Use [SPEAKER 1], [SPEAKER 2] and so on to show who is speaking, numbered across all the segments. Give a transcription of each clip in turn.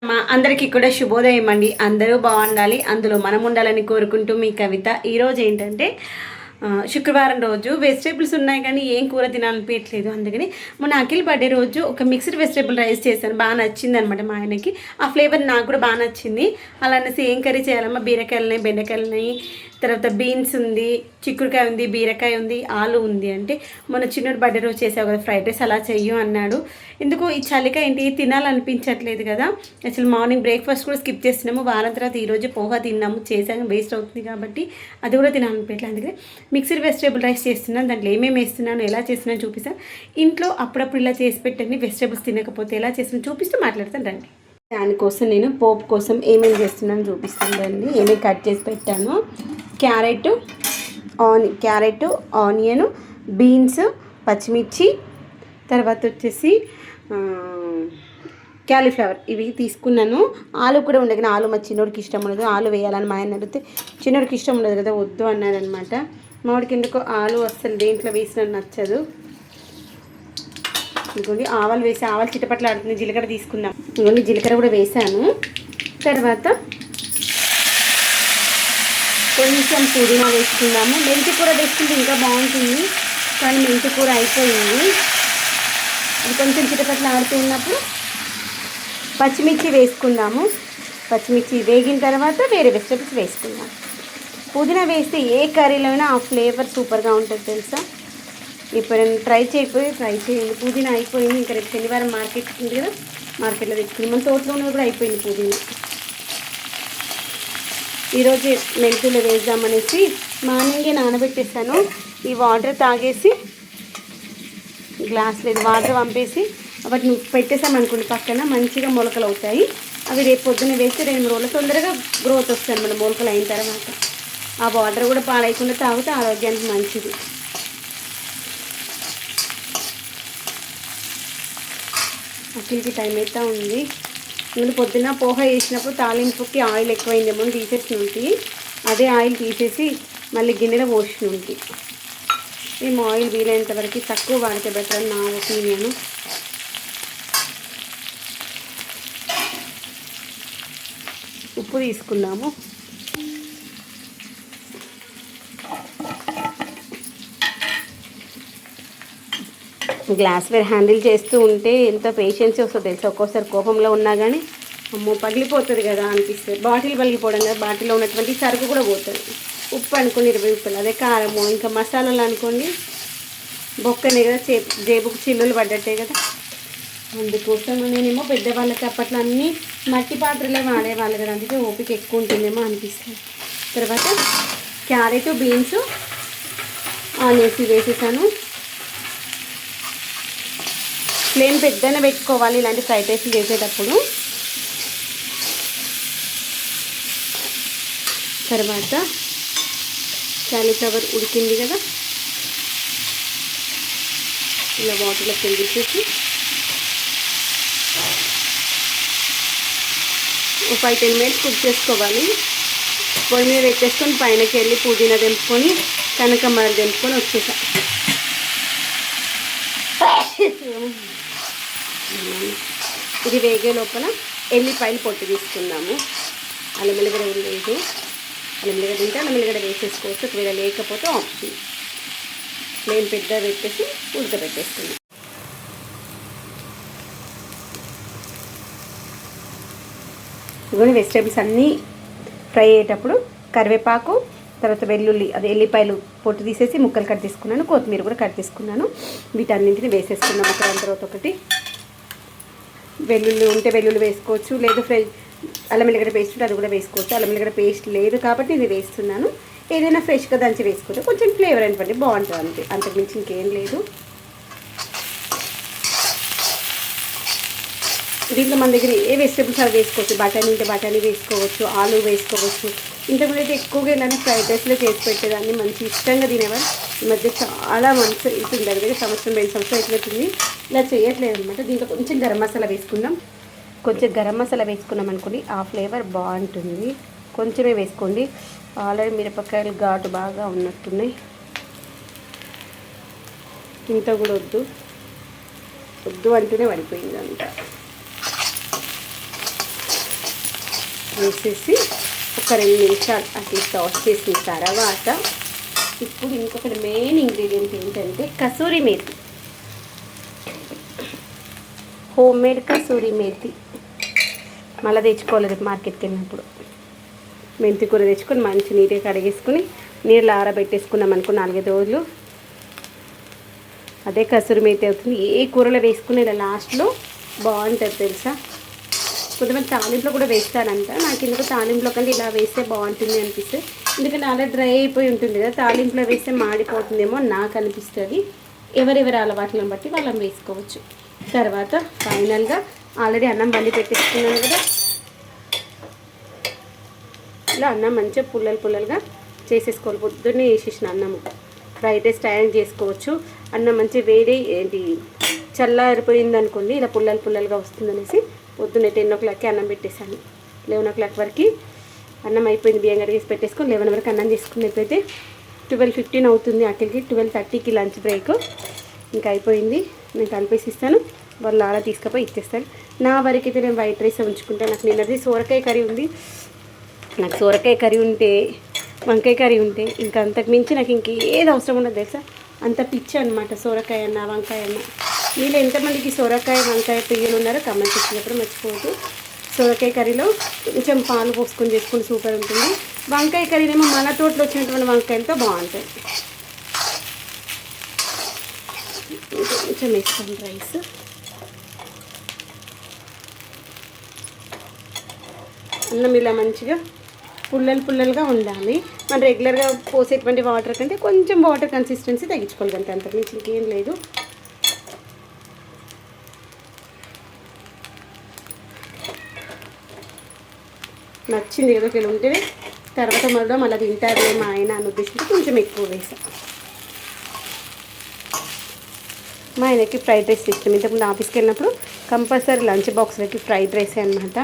[SPEAKER 1] అందరికీ కూడా శుభోదయం అండి. అందరూ బాగుండాలి, అందులో మనం ఉండాలని కోరుకుంటూ మీ కవిత. ఈరోజు ఏంటంటే శుక్రవారం రోజు వెజిటేబుల్స్ ఉన్నాయి కానీ ఏం కూర తినాలనిపించట్లేదు. అందుకని మొన్న అఖిల్ బర్త్డే రోజు ఒక మిక్స్డ్ వెజిటేబుల్ రైస్ చేశాను. బాగా నచ్చింది అనమాట మా ఆయనకి. ఆ ఫ్లేవర్ నాకు కూడా బాగా నచ్చింది. అలా అనేసి ఏం కర్రీ చేయాలమ్మా, బీరకాయలున్నాయి, బెండకాయలున్నాయి, తర్వాత బీన్స్ ఉంది, చిక్కుడుకాయ ఉంది, బీరకాయ ఉంది, ఆలు ఉంది అంటే మొన్న చిన్నోడు బర్త్డే రోజు చేసావు కదా ఫ్రైడ్ రైస్, అలా చెయ్యు అన్నాడు. ఎందుకు ఈ చలిక ఏంటి తినాలనిపించట్లేదు కదా. అసలు మార్నింగ్ బ్రేక్ఫాస్ట్ కూడా స్కిప్ చేస్తున్నాము. వారం తర్వాత ఈరోజు పోహా తిన్నాము, చేసాము, వేస్ట్ అవుతుంది కాబట్టి అది కూడా తినాలనిపించట్లేదు. అందుకని మిక్స్డ్ వెజిటేబుల్ రైస్ చేస్తున్నాను. దాంట్లో ఏమేమి వేస్తున్నాను, ఎలా చేస్తున్నాను చూపిస్తాను. ఇంట్లో అప్పుడప్పుడు ఇలా చేసి పెట్టండి. వెజిటేబుల్స్ తినకపోతే ఎలా చేస్తున్నాను చూపిస్తూ మాట్లాడతాను రండి. దానికోసం నేను పోపు కోసం ఏమేమి చేస్తున్నాను చూపిస్తాను రండి. ఏమేమి కట్ చేసి పెట్టాను: క్యారెట్, ఆనియన్, బీన్స్, పచ్చిమిర్చి, తర్వాత వచ్చేసి క్యాలీఫ్లవర్ ఇవి తీసుకున్నాను. ఆలు కూడా ఉండదు కానీ ఆలు మా చిన్నోడికి ఇష్టం ఉండదు. ఆలు వేయాలని మా ఆయన అడిగితే చిన్నోడికి ఇష్టం ఉండదు కదా, వద్దు అన్నారనమాట. మామిడికి ఎందుకో ఆలు అస్సలు దేంట్లో వేసినా నచ్చదు. ఇంకోండి ఆవాలు వేసి, ఆవాలు చిటపట్లు ఆడుతుంది. జీలకర్ర తీసుకుందాం. ఇంకోండి జీలకర్ర కూడా వేసాను. తర్వాత కొంచెం పుదీనా వేసుకుందాము. మెంతి కూర వేసుకుంటే ఇంకా బాగుంటుంది కానీ మెంతి కూర అయిపోయింది. అది కొంచెం చిటపట్లు ఆడుతూ ఉన్నప్పుడు పచ్చిమిర్చి వేసుకుందాము. పచ్చిమిర్చి వేగిన తర్వాత వేరే వెజిటేబుల్స్ వేసుకుందాం. పుదీనా వేస్తే ఏ కర్రీలో అయినా ఆ ఫ్లేవర్ సూపర్గా ఉంటుంది తెలుసా. ఇప్పుడు ట్రై చేయండి. పుదీనా అయిపోయింది. ఇంకా రేపు శనివారం మార్కెట్ ఉంది కదా, మార్కెట్లో తెచ్చుకుంది. మన తోటలో ఉన్నది కూడా అయిపోయింది పుదీనా. ఈరోజు మెంతులు వేద్దామనేసి మార్నింగే నానబెట్టేస్తాను. ఈ వాటర్ తాగేసి గ్లాస్ లేదు వాటర్ పంపేసి వాటిని పెట్టేసామనుకోండి పక్కన, మంచిగా మొలకలు అవుతాయి. అవి రేపు పొద్దున్న వేస్తే 2-3 రోజులు తొందరగా గ్రోత్ వస్తాయి మన మొలకలు అయిన తర్వాత. ఆ వాటర్ కూడా పాడైకుండా తాగితే ఆరోగ్యానికి మంచిది. అఖిల్కి టైం అయితే ఉంది. నేను పొద్దున్న పోహా వేసినప్పుడు తాలింపుకి ఆయిల్ ఎక్కువైందేమో తీసేసి ఉంటే అదే ఆయిల్ తీసేసి మళ్ళీ గిన్నెలో పోసి ఉంటే. మేము ఆయిల్ వీలైనంత వరకు తక్కువ వాడితే బెటర్ అని నా ఒపీనియన్. ఉప్పు తీసుకుందాము. గ్లాస్వేర్ హ్యాండిల్ చేస్తూ ఉంటే ఎంత పేషెన్స్ వస్తుందో తెలుసు. ఒక్కోసారి కోపంలో ఉన్నా కానీ అమ్మో పగిలిపోతుంది కదా అనిపిస్తుంది. బాటిల్ పగిలిపోవడం కదా, బాటిల్లో ఉన్నటువంటి సరుకు కూడా పోతుంది. ఉప్పు అనుకోండి 20 రూపాయలు, అదే కారము ఇంకా మసాలాలు అనుకోండి బొక్కనే కదా, జేబుకు చిల్లులు పడ్డట్టే కదా. అందుకోసం నేనేమో పెద్దవాళ్ళకి అప్పట్లో అన్నీ మట్టి పాత్రలే వాడేవాళ్ళు కదా, అందుకే ఓపిక ఎక్కువ ఉంటుందేమో అనిపిస్తుంది. తర్వాత క్యారెట్, బీన్స్, ఆనియన్స్ వేసేసాను. ఫ్లేమ్ పెద్దనే పెట్టుకోవాలి ఇలాంటి ఫ్రైడ్ రైస్ చేసేటప్పుడు. తర్వాత క్యాలీఫ్లవర్ ఉడికింది కదా, ఇలా వాటర్లో పెరిగేసేసి 5-10 మినిట్స్ కుక్ చేసుకోవాలి. పొయ్యి మీద పెట్టేసుకొని పైనకి వెళ్ళి పుదీనా తెంపుకొని కనకాంబరాలు తెంపుకొని వచ్చేసా. ఇది వేగే లోపల ఎల్లిపాయలు పొట్టు తీసుకుందాము. అల్లం వెల్లిగడ్డ లేదు, అల్లం వెల్లిగడ్డ తింటే అల్లం వెల్లిగడ్డ వేసేసుకోవచ్చు, ఒకవేళ లేకపోతే ఆప్షన్. ఫ్లేమ్ పెద్ద పెట్టేసి ఉడకబెట్టేసుకుందాం. ఇవన్నీ వెజిటేబుల్స్ అన్నీ ఫ్రై అయ్యేటప్పుడు కరివేపాకు, తర్వాత వెల్లుల్లి, అదే ఎల్లిపాయలు పొట్టు తీసేసి ముక్కలు కట్ తీసుకున్నాను, కొత్తిమీర కూడా కట్ తీసుకున్నాను. వీటన్నింటిని వేసేసుకున్నాం ఒకదాని తర్వాత ఒకటి. వెల్లుల్లి ఉంటే వెల్లుల్లి వేసుకోవచ్చు, లేదు అల్లం వెల్లిగడ్డ పేస్ట్ ఉంటే అది కూడా వేసుకోవచ్చు. అల్లం వెల్లిగడ్డ పేస్ట్ లేదు కాబట్టి ఇది వేస్తున్నాను. ఏదైనా ఫ్రెష్గా దంచి వేసుకోవచ్చు, కొంచెం ఫ్లేవర్ అనిపండి బాగుంటుంది అంతే, అంతకుమించి ఇంకేం లేదు. దీంట్లో మన దగ్గర ఏ వెజిటేబుల్స్ అవి వేసుకోవచ్చు. బఠానీ ఉంటే బఠానీ వేసుకోవచ్చు, ఆలు వేసుకోవచ్చు. ఇంతకుముందు అయితే ఎక్కువగా ఇలానే ఫ్రైడ్ రైస్లో చేసి పెట్టేదాన్ని, మంచి ఇష్టంగా తినేవారు. ఈ మధ్య చాలా మంచి అవుతుంది, దగ్గర సంవత్సరం 2 సంవత్సరాలు అయిపోతుంది ఇలా చేయట్లేదు అనమాట. దీంట్లో కొంచెం గరం మసాలా వేసుకుందాం. కొంచెం గరం మసాలా వేసుకున్నాం అనుకోండి ఆ ఫ్లేవర్ బాగుంటుంది. కొంచెమే వేసుకోండి, ఆల్రెడీ మిరపకాయలు ఘాటు బాగా ఉన్నట్టున్నాయి. ఇంత కూడా వద్దు అంటూనే పడిపోయింది అంతా. వేసేసి ఒక 2 నిమిషాలు అట్లా సాస్ చేసిన తర్వాత ఇప్పుడు ఇంకొకటి మెయిన్ ఇంగ్రీడియంట్ ఏంటంటే కసూరి మేతి, హోమ్ మేడ్ కసూరి మేతి. మళ్ళీ తెచ్చుకోవాలి రేపు మార్కెట్కి వెళ్ళినప్పుడు. మెంతి కూర తెచ్చుకొని మంచి నీట్గా కడిగేసుకుని నీళ్ళు ఆరబెట్టేసుకున్నాం అనుకో 4-5 రోజులు, అదే కసూరి మేతి అవుతుంది. ఏ కూరలో వేసుకునే లాస్ట్లో బాగుంటుంది తెలుసా. కొంతమంది తాలింపులో కూడా వేస్తారంట, నాకు ఎందుకు తాలింపులో కంటే ఇలా వేస్తే బాగుంటుంది అనిపిస్తుంది. ఎందుకంటే అలా డ్రై అయిపోయి ఉంటుంది కదా, తాలింపులో వేస్తే మాడిపోతుందేమో నాకు అనిపిస్తుంది. ఎవరెవరి అలవాట్లను బట్టి వాళ్ళని వేసుకోవచ్చు. తర్వాత ఫైనల్గా ఆల్రెడీ అన్నం వండి పెట్టేసుకున్నాను కదా, ఇలా అన్నం మంచిగా పుల్లలుగా చేసేసుకోవాలి. పొద్దున్నే వేసేసిన అన్నము ఫ్రైడ్ రైస్ తయారు చేసుకోవచ్చు. అన్నం మంచిగా వేడి ఏంటి చల్లారిపోయింది అనుకోండి, ఇలా పుల్లలుగా వస్తుందనేసి పొద్దున్నే 10 o'clockకి అన్నం పెట్టేశాను. 11 o'clock వరకు అన్నం అయిపోయింది. బియ్యం కడిగేసి పెట్టేసుకొని 11 వరకు అన్నం చేసుకున్నట్లయితే 12:15 అవుతుంది. అక్కడికి 12:30కి లంచ్ బ్రేక్. ఇంకా అయిపోయింది. నేను కలిపేసి ఇస్తాను, వాళ్ళు అలా తీసుకుపోయి ఇచ్చేస్తాను. నా వరకు అయితే నేను వైట్ రైస్ ఉంచుకుంటాను. నాకు నిన్నది సోరకాయ కర్రీ ఉంది. నాకు సోరకాయ కర్రీ ఉంటే, వంకాయ కర్రీ ఉంటే ఇంకా అంతకు మించి నాకు ఇంకేది అవసరం ఉండదు తెలుసా. అంత పిచ్చి అనమాట సోరకాయ అన్న వంకాయ అన్న. మీరు ఎంతమందికి సోరకాయ వంకాయ ప్రియులు ఉన్నారో కమెంట్ చేసినప్పుడు మర్చిపోవద్దు. సోరకాయ కర్రీలో కొంచెం పాలు పోసుకొని చేసుకుని సూపర్ ఉంటుంది. వంకాయ కర్రీనేమో మన తోటలో వచ్చినటువంటి వంకాయలతో బాగుంటుంది. కొంచెం వేస్తాను రైస్. అన్నం ఇలా మంచిగా పుల్లలుగా ఉండాలి. మనం రెగ్యులర్గా పోసేటువంటి వాటర్ కంటే కొంచెం వాటర్ కన్సిస్టెన్సీ తగ్గించుకోవాలి అంతే, అంతకుమించి ఇంకేం లేదు. నచ్చింది ఏదో ఒకటి ఉంటే తర్వాత మళ్ళీ తింటారు మా ఆయన అన్న ఉద్దేశంతో కొంచెం ఎక్కువ వేసాం. మా ఆయనకి ఫ్రైడ్ రైస్ ఇష్టం. ఇంతకుముందు ఆఫీస్కి వెళ్ళినప్పుడు కంపల్సరీ లంచ్ బాక్స్లోకి ఫ్రైడ్ రైసే అనమాట.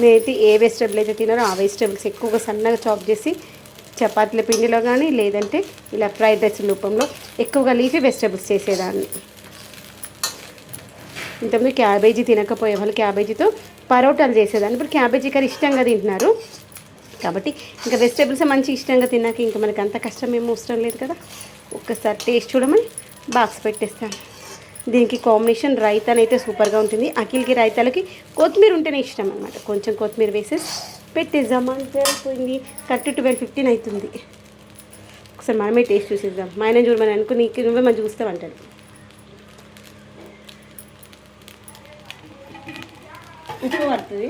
[SPEAKER 1] నేనైతే ఏ వెజిటబుల్ అయితే తినారో ఆ వెజిటబుల్స్ ఎక్కువగా సన్నగా చాప్ చేసి చపాతీల పిండిలో కానీ లేదంటే ఇలా ఫ్రైడ్ రైస్ రూపంలో ఎక్కువగా లీఫీ వెజిటబుల్స్ చేసేదాన్ని. ఇంతకుముందు క్యాబేజీ తినకపోయే వాళ్ళు క్యాబేజీతో పరోటాలు చేసేదాన్ని. ఇప్పుడు క్యాబేజీ కర్రీ ఇష్టంగా తింటున్నారు కాబట్టి ఇంకా వెజిటబుల్స్ మంచి ఇష్టంగా తిన్నాక ఇంకా మనకి అంత కష్టం ఏమో అవసరం లేదు కదా. ఒక్కసారి టేస్ట్ చూడమని బాక్స్ పెట్టేస్తాను. దీనికి కాంబినేషన్ రైతానైతే సూపర్గా ఉంటుంది. అఖిల్కి రైతాలకి కొత్తిమీర ఉంటేనే ఇష్టం అనమాట. కొంచెం కొత్తిమీర వేసేసి పెట్టేద్దామంటే అయిపోయింది. కరెక్ట్ 12:15 అవుతుంది. ఒకసారి మనమే టేస్ట్ చూసేద్దాం. మా ఆయన చూడమని అనుకో, నీకు నువ్వే మంచి చూస్తామంటాడు. ఉప్పు పడుతుంది.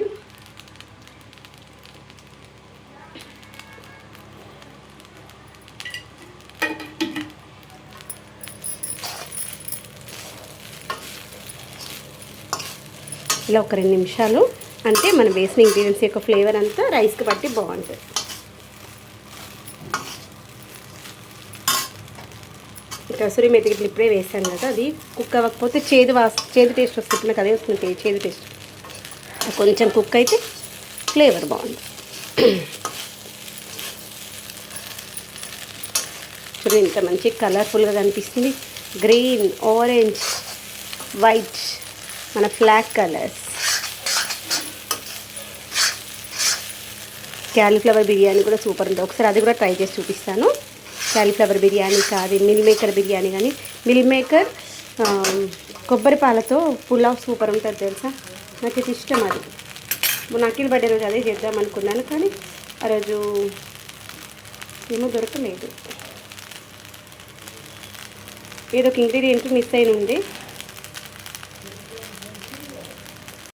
[SPEAKER 1] ఇలా ఒక 2 నిమిషాలు అంటే మనం వేసిన ఇంగ్రీడియంట్స్ యొక్క ఫ్లేవర్ అంతా రైస్కి పట్టి బాగుంటుంది. కసూరి మెతి ఇప్పుడే వేసాను కదా, అది కుక్ అవ్వకపోతే చేదు టేస్ట్ వస్తుంది. నాకు అదే వస్తుంది, చేదు టేస్ట్. కొంచెం కుక్ అయితే ఫ్లేవర్ బాగుంది. చూడండి ఇంత మంచి కలర్ఫుల్గా కనిపిస్తుంది. గ్రీన్, ఆరెంజ్, వైట్, మన ఫ్లాగ్ కలర్స్. క్యాలీఫ్లవర్ బిర్యానీ కూడా సూపర్ ఉంది. ఒకసారి అది కూడా ట్రై చేసి చూపిస్తాను. క్యాలీఫ్లవర్ బిర్యానీ కాదు, మిల్ మేకర్ బిర్యానీ కానీ, మిల్ మేకర్ కొబ్బరి పాలతో పులావ్ సూపర్ ఉంటుంది తెలుసా. నాకు ఇష్టం అది. అఖిల్ బర్త్డే రోజు అదే చేద్దాం అనుకున్నాను కానీ ఆ రోజు ఏమో దొరకలేదు. ఏదో ఒక ఇంగ్రీడియంట్ మిస్ అయిన ఉంది.